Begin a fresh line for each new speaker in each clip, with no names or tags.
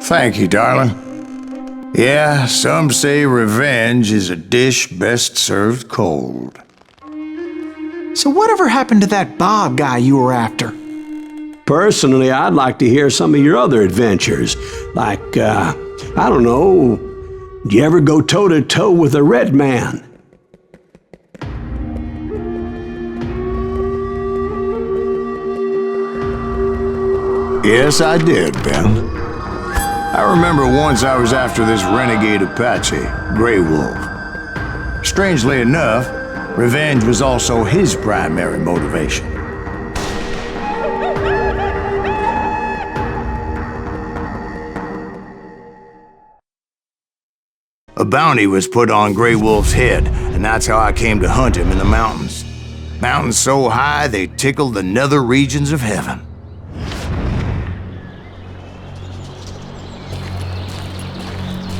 Thank you, darling. Yeah, some say revenge is a dish best served cold.
So whatever happened to that Bob guy you were after?
Personally, I'd like to hear some of your other adventures. Like, I don't know, do you ever go toe-to-toe with a red man?
Yes, I did, Ben. I remember once I was after this renegade Apache, Grey Wolf. Strangely enough, revenge was also his primary motivation. A bounty was put on Grey Wolf's head, and that's how I came to hunt him in the mountains. Mountains so high they tickled the nether regions of heaven.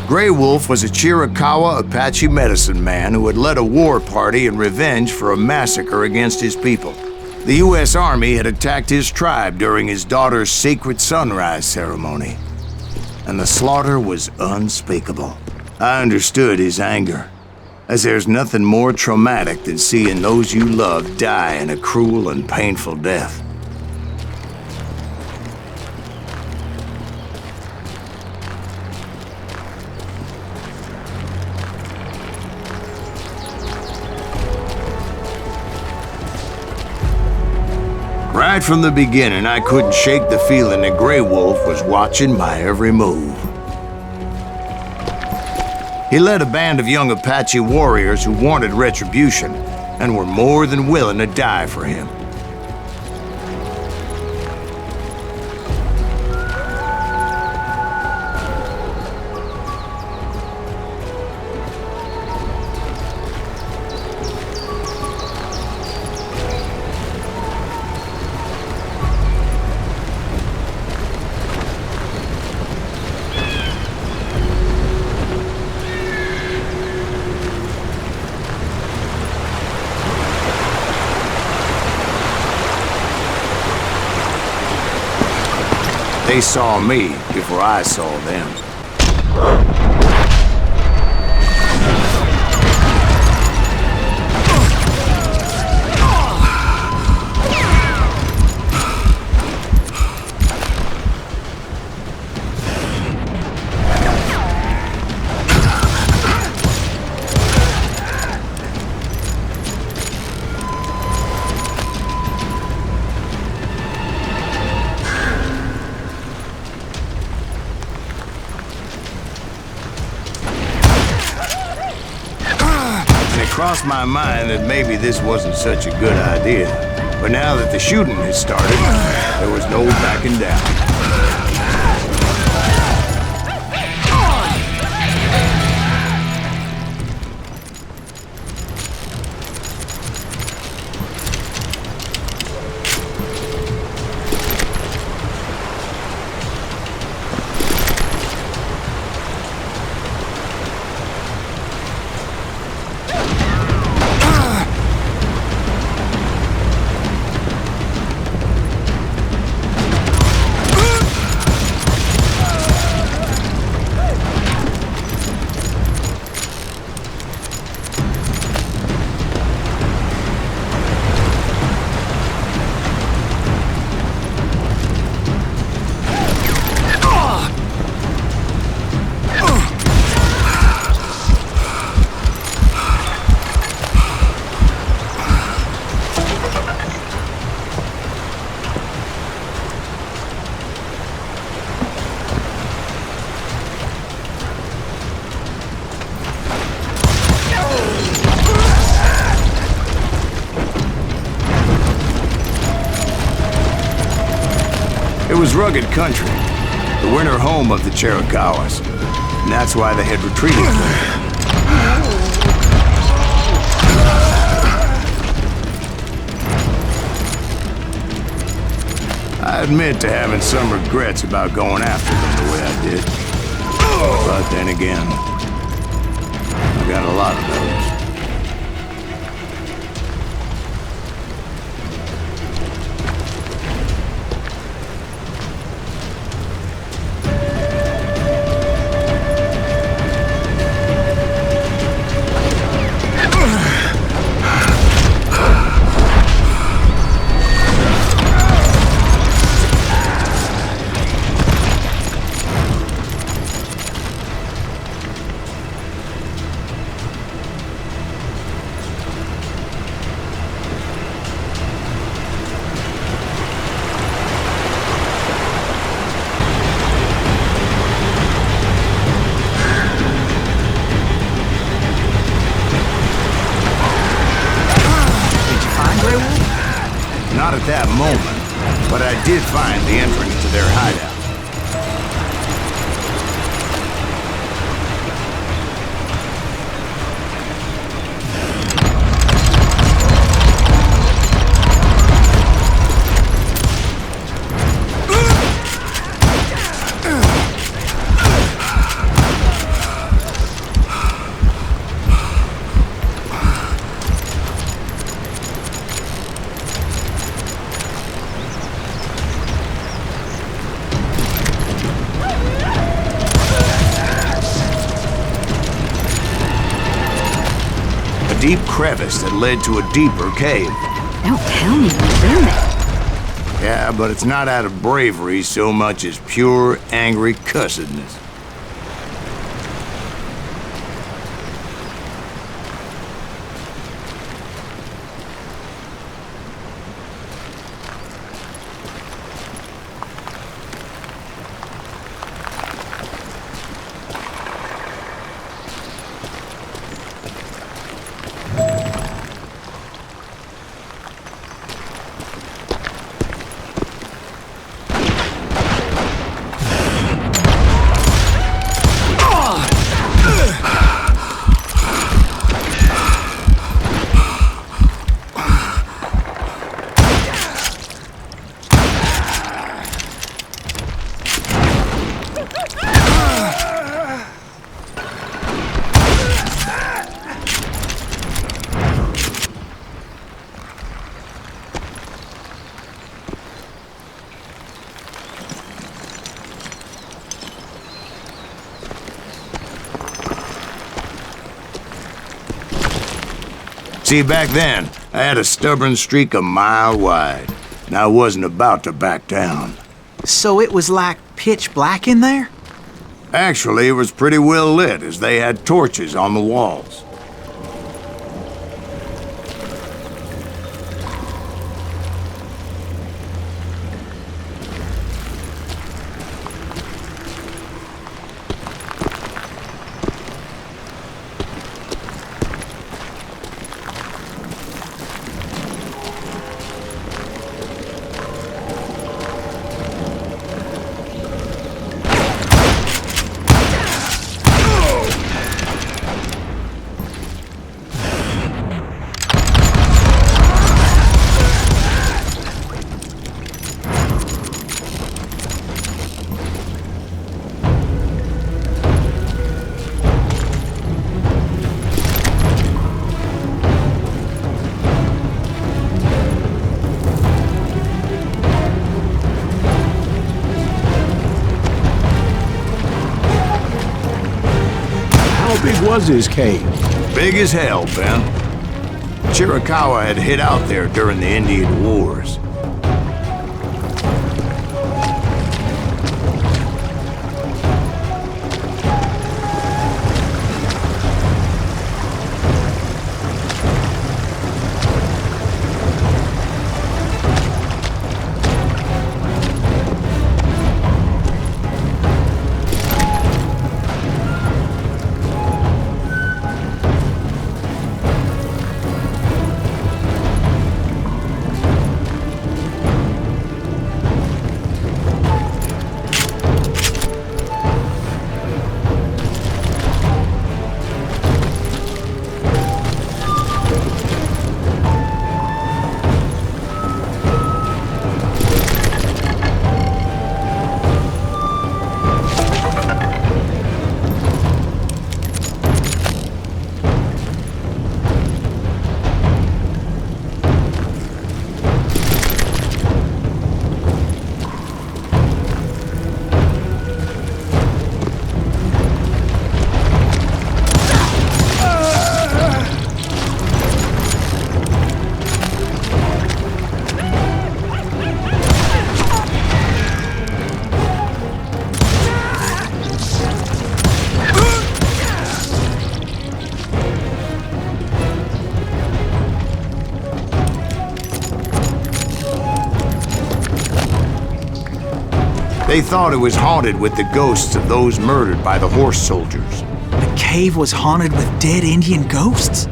Grey Wolf was a Chiricahua Apache medicine man who had led a war party in revenge for a massacre against his people. The U.S. Army had attacked his tribe during his daughter's sacred sunrise ceremony, and the slaughter was unspeakable. I understood his anger, as there's nothing more traumatic than seeing those you love die in a cruel and painful death. Right from the beginning, I couldn't shake the feeling that Grey Wolf was watching my every move. He led a band of young Apache warriors who wanted retribution and were more than willing to die for him. They saw me before I saw them. Crossed my mind that maybe this wasn't such a good idea. But now that the shooting had started, there was no backing down. It was rugged country, the winter home of the Chiricahuas, and that's why they had retreated from it. I admit to having some regrets about going after them the way I did. But then again, I got a lot of those. moment, but I did find the entrance to their hideout. Deep crevice that led to a deeper cave.
Don't tell me you're in it.
Yeah, but it's not out of bravery so much as pure, angry cussedness. See, back then, I had a stubborn streak a mile wide, and I wasn't about to back down.
So it was like pitch black in there?
Actually, it was pretty well lit, as they had torches on the walls.
How big was his cave?
Big as hell, Ben. Chiricahua had hid out there during the Indian Wars. They thought it was haunted with the ghosts of those murdered by the horse soldiers.
The cave was haunted with dead Indian ghosts?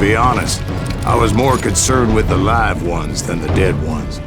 be honest, I was more concerned with the live ones than the dead ones.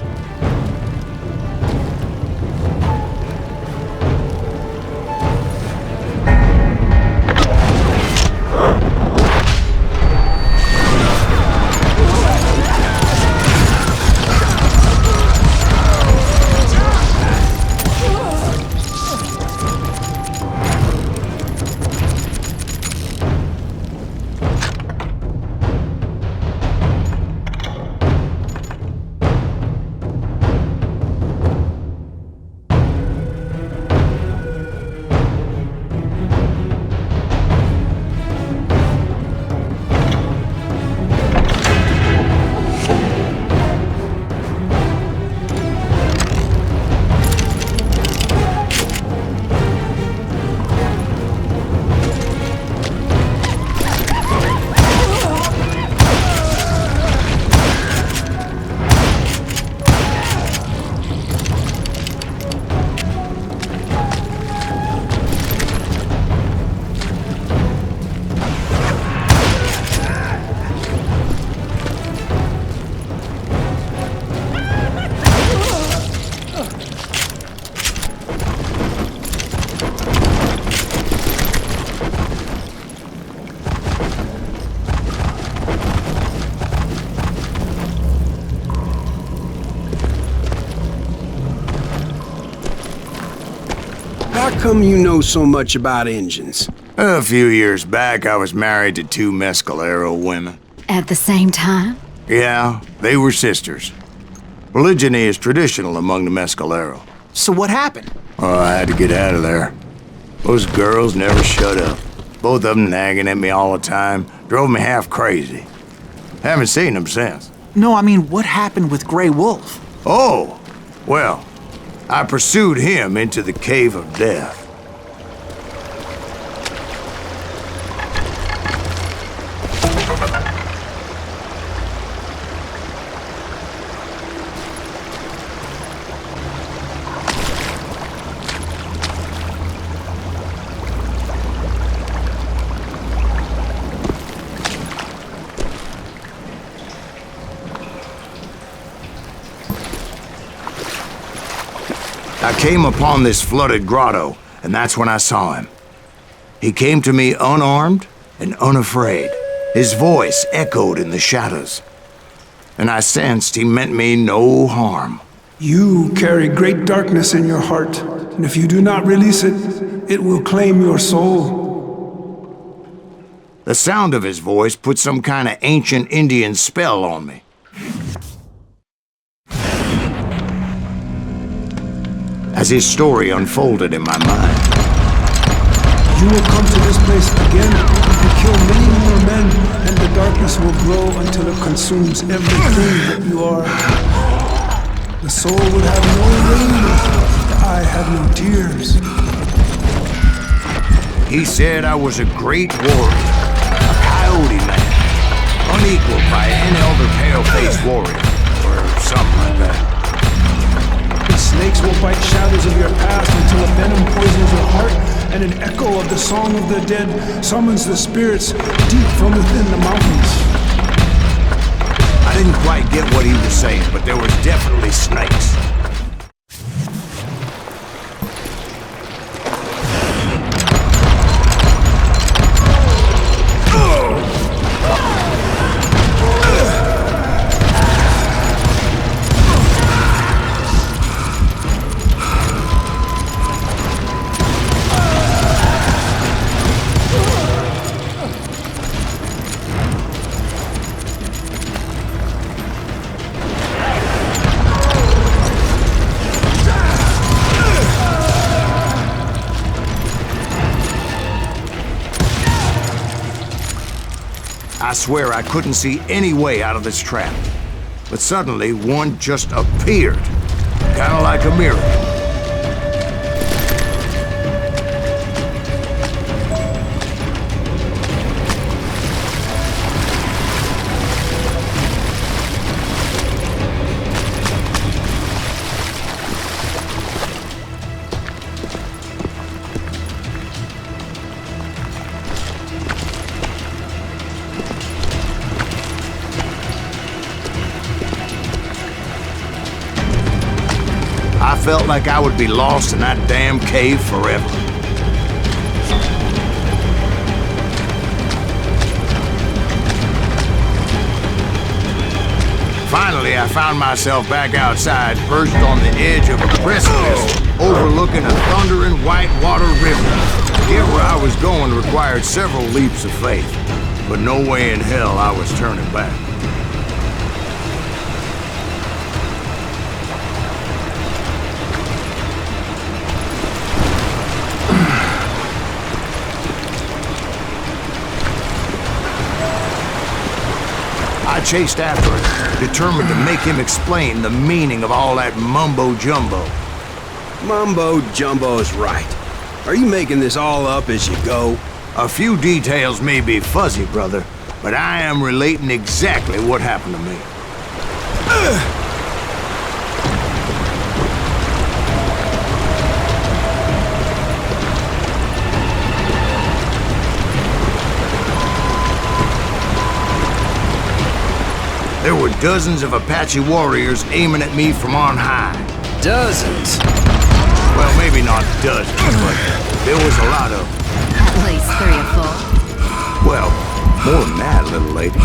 How come you know so much about engines?
A few years back, I was married to 2 Mescalero women.
At the same time?
Yeah, they were sisters. Polygyny is traditional among the Mescalero.
So what happened?
Oh, I had to get out of there. Those girls never shut up. Both of them nagging at me all the time. Drove me half crazy. Haven't seen them since.
No, I mean, what happened with Grey Wolf?
Oh, well, I pursued him into the Cave of Death. I came upon this flooded grotto, and that's when I saw him. He came to me unarmed and unafraid. His voice echoed in the shadows, and I sensed he meant me no harm.
You carry great darkness in your heart, and if you do not release it, it will claim your soul.
The sound of his voice put some kind of ancient Indian spell on me. As his story unfolded in my mind,
You will come to this place again and kill many more men, and the darkness will grow until it consumes everything that you are. The soul would have no rain, the eye have no tears.
he said I was a great warrior, a coyote man, unequaled by any other pale-faced warrior, or something like that.
The snakes will bite shadows of your past until a venom poisons your heart, and an echo of the song of the dead summons the spirits deep from within the mountains.
I didn't quite get what he was saying, but there was definitely snakes. I swear I couldn't see any way out of this trap. But suddenly, one just appeared. Kinda like a miracle. felt like I would be lost in that damn cave forever. Finally, I found myself back outside, perched on the edge of a precipice, overlooking a thundering whitewater river. To get where I was going required several leaps of faith, but no way in hell I was turning back. I chased after him, determined to make him explain the meaning of all that mumbo-jumbo.
Mumbo-jumbo's right. Are you making this all up as you go?
A few details may be fuzzy, brother, but I am relating exactly what happened to me. There were dozens of Apache warriors aiming at me from on high.
Dozens?
Well, maybe not dozens, but there was a lot of them.
At least 3 or 4.
Well, more than that, little lady.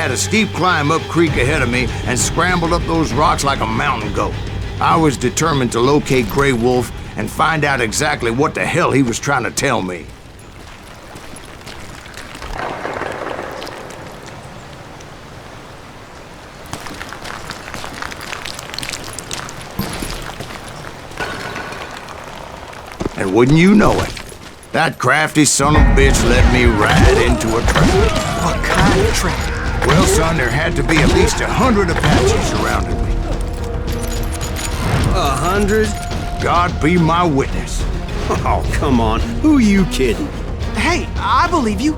A steep climb up creek ahead of me and scrambled up those rocks like a mountain goat. I was determined to locate Grey Wolf and find out exactly what the hell he was trying to tell me. And wouldn't you know it, that crafty son of a bitch led me right into a trap.
What kind of trap?
Well, son, there had to be at least 100 Apaches surrounding me.
100?
God be my witness.
Oh, come on. Who are you kidding?
Hey, I believe you.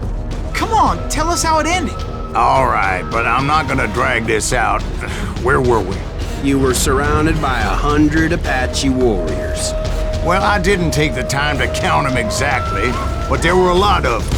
Come on, tell us how it ended.
All right, but I'm not gonna drag this out. Where were we?
You were surrounded by 100 Apache warriors.
Well, I didn't take the time to count them exactly, but there were a lot of them.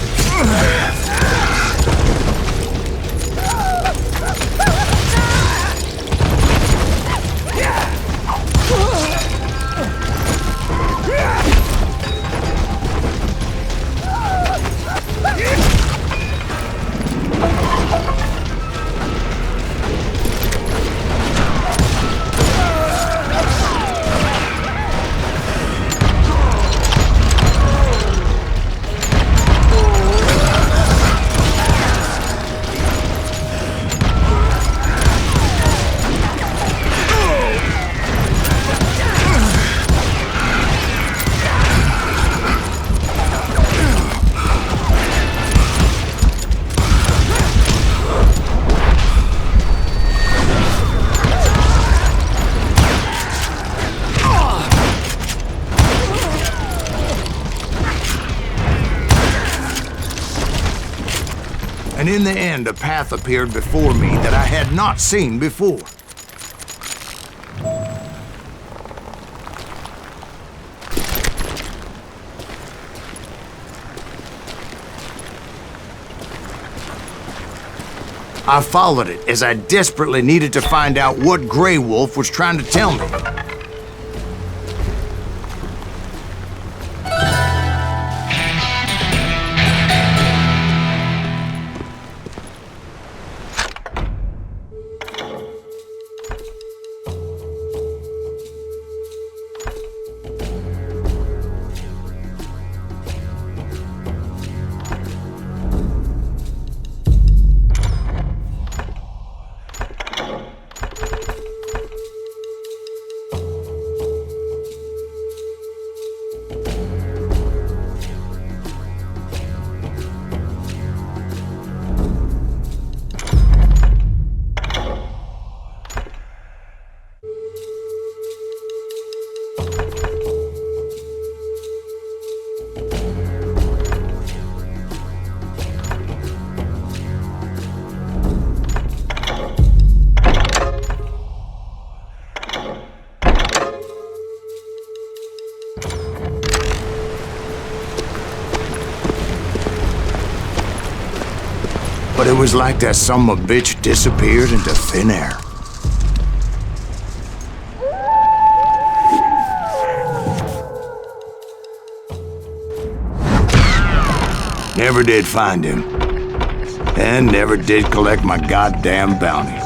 And in the end, a path appeared before me that I had not seen before. I followed it as I desperately needed to find out what Grey Wolf was trying to tell me. But it was like that son of a bitch disappeared into thin air. Never did find him. And never did collect my goddamn bounty.